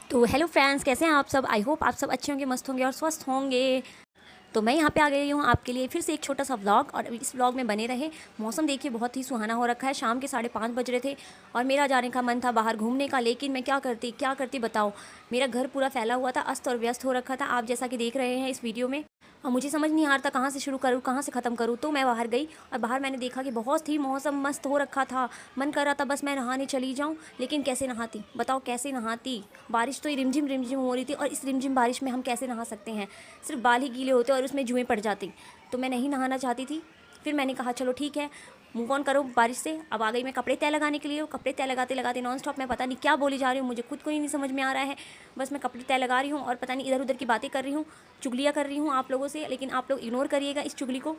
तो hello friends, कैसे हैं आप सब। आई होप आप सब अच्छे होंगे, मस्त होंगे और स्वस्थ होंगे। तो मैं यहाँ पे आ गई हूँ आपके लिए फिर से एक छोटा सा व्लॉग, और इस व्लॉग में बने रहे। मौसम देखिए बहुत ही सुहाना हो रखा है। शाम के 5:30 बज रहे थे और मेरा जाने का मन था बाहर घूमने का, लेकिन मैं क्या करती बताओ। मेरा घर पूरा फैला हुआ था, अस्त और व्यस्त हो रखा था, आप जैसा कि देख रहे हैं इस वीडियो में। और मुझे समझ नहीं आ रहा था कहाँ से शुरू करूँ, कहाँ से ख़त्म करूँ। तो मैं बाहर गई और बाहर मैंने देखा कि बहुत ही मौसम मस्त हो रखा था। मन कर रहा था बस मैं नहाने चली जाऊँ, लेकिन कैसे नहाती बताओ, कैसे नहाती। बारिश तो रिमझिम रिमझिम हो रही थी, और इस रिमझिम बारिश में हम कैसे नहा सकते हैं। सिर्फ बाल ही गीले होते और उसमें जुएँ पड़ जाती। तो मैं नहीं नहाना चाहती थी। फिर मैंने कहा चलो ठीक है, मूव ऑन करो बारिश से। अब आ गई मैं कपड़े तय लगाने के लिए। कपड़े तय लगाते लगाते नॉन स्टॉप मैं पता नहीं क्या बोली जा रही हूँ, मुझे खुद को ही नहीं समझ में आ रहा है। बस मैं कपड़े तय लगा रही हूँ और पता नहीं इधर उधर की बातें कर रही हूँ, चुगलियाँ कर रही हूँ आप लोगों से, लेकिन आप लोग इग्नोर करिएगा इस चुगली को।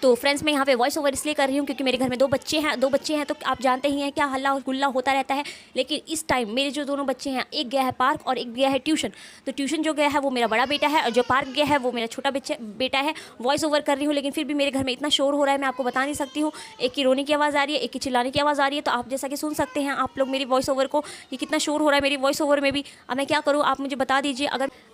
तो फ्रेंड्स, मैं यहाँ पे वॉइस ओवर इसलिए कर रही हूँ क्योंकि मेरे घर में दो बच्चे हैं, तो आप जानते ही हैं क्या हल्ला और गुल्ला होता रहता है। लेकिन इस टाइम मेरे जो दोनों बच्चे हैं, एक गया है पार्क और एक गया है ट्यूशन। तो ट्यूशन जो गया है वो मेरा बड़ा बेटा है, और जो पार्क गया है वो मेरा छोटा बेटा है। वॉइस ओवर कर रही हूँ, लेकिन फिर भी मेरे घर में इतना शोर हो रहा है, मैं आपको बता नहीं सकती हूँ। एक की रोने की आवाज़ आ रही है, एक की चिल्लाने की आवाज़ आ रही है। तो आप जैसा कि सुन सकते हैं आप लोग मेरी वॉइस ओवर को, कि कितना शोर हो रहा है मेरी वॉइस ओवर में भी। अब मैं क्या करूँ, आप मुझे बता दीजिए।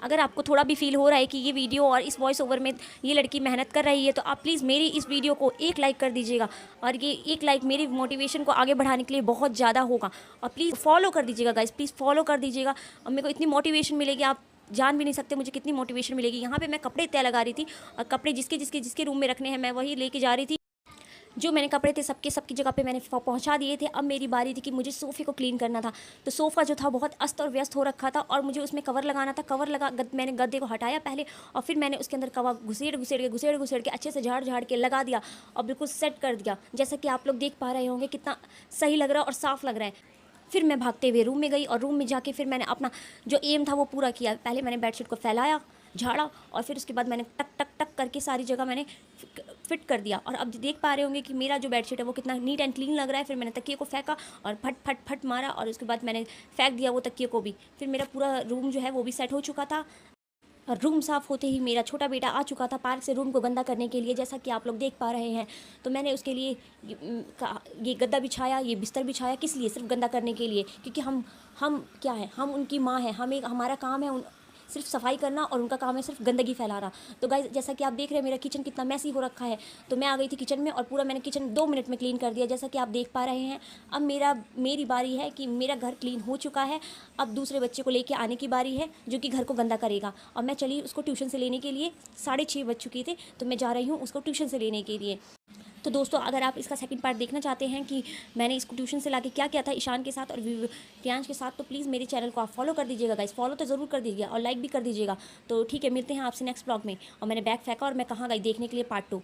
अगर आपको थोड़ा भी फील हो रहा है कि ये वीडियो और इस वॉइस ओवर में ये लड़की मेहनत कर रही है, तो आप प्लीज़ मेरी इस वीडियो को एक लाइक कर दीजिएगा। और ये एक लाइक मेरी मोटिवेशन को आगे बढ़ाने के लिए बहुत ज़्यादा होगा। और प्लीज़ फॉलो कर दीजिएगा गाइस, प्लीज़ फॉलो कर दीजिएगा। और मेरे को इतनी मोटिवेशन मिलेगी, आप जान भी नहीं सकते मुझे कितनी मोटिवेशन मिलेगी। यहाँ पे मैं कपड़े तय लगा रही थी, और कपड़े जिसके जिसके जिसके रूम में रखने हैं मैं वही लेके जा रही थी। जो मैंने कपड़े थे सबकी जगह पे मैंने पहुंचा दिए थे। अब मेरी बारी थी कि मुझे सोफ़े को क्लीन करना था। तो सोफ़ा जो था बहुत अस्त और व्यस्त हो रखा था, और मुझे उसमें कवर लगाना था। मैंने गद्दे को हटाया पहले, और फिर मैंने उसके अंदर कवर घुसेड़ के अच्छे से झाड़ के लगा दिया, और बिल्कुल सेट कर दिया। जैसा कि आप लोग देख पा रहे होंगे कितना सही लग रहा है और साफ़ लग रहा है। फिर मैं भागते हुए रूम में गई, और रूम में जाके फिर मैंने अपना जो एम था वो पूरा किया। पहले मैंने बेडशीट को फैलाया, झाड़ा, और फिर उसके बाद मैंने टक टक टक करके सारी जगह मैंने फिट कर दिया। और अब देख पा रहे होंगे कि मेरा जो बेडशीट है वो कितना नीट एंड क्लीन लग रहा है। फिर मैंने तकिए को फेंका और फट फट फट मारा, और उसके बाद मैंने फेंक दिया वो तकिए को भी। फिर मेरा पूरा रूम जो है वो भी सेट हो चुका था। और रूम साफ़ होते ही मेरा छोटा बेटा आ चुका था पार्क से रूम को गंदा करने के लिए, जैसा कि आप लोग देख पा रहे हैं। तो मैंने उसके लिए ये गद्दा बिछाया, ये बिस्तर बिछाया। किस लिए? सिर्फ गंदा करने के लिए, क्योंकि हम क्या है, हम उनकी माँ हैं। हमारा काम है सिर्फ सफाई करना, और उनका काम है सिर्फ गंदगी फैलाना। तो गाइस, जैसा कि आप देख रहे हैं मेरा किचन कितना मैसी हो रखा है। तो मैं आ गई थी किचन में, और पूरा मैंने किचन 2 मिनट में क्लीन कर दिया, जैसा कि आप देख पा रहे हैं। अब मेरी बारी है कि मेरा घर क्लीन हो चुका है। अब दूसरे बच्चे को लेके आने की बारी है, जो कि घर को गंदा करेगा। और मैं चली उसको ट्यूशन से लेने के लिए। 6:30 बज चुके थे, तो मैं जा रही हूँ उसको ट्यूशन से लेने के लिए। तो दोस्तों, अगर आप इसका सेकंड पार्ट देखना चाहते हैं कि मैंने इसको ट्यूशन से लाके क्या किया था ईशान के साथ और प्रियांश के साथ, तो प्लीज़ मेरे चैनल को आप फॉलो कर दीजिएगा गाइस। फॉलो तो ज़रूर कर दीजिएगा और लाइक भी कर दीजिएगा। तो ठीक है, मिलते हैं आपसे नेक्स्ट ब्लॉग में। और मैंने बैग फेंका और मैं कहाँ गई देखने के लिए पार्ट 2।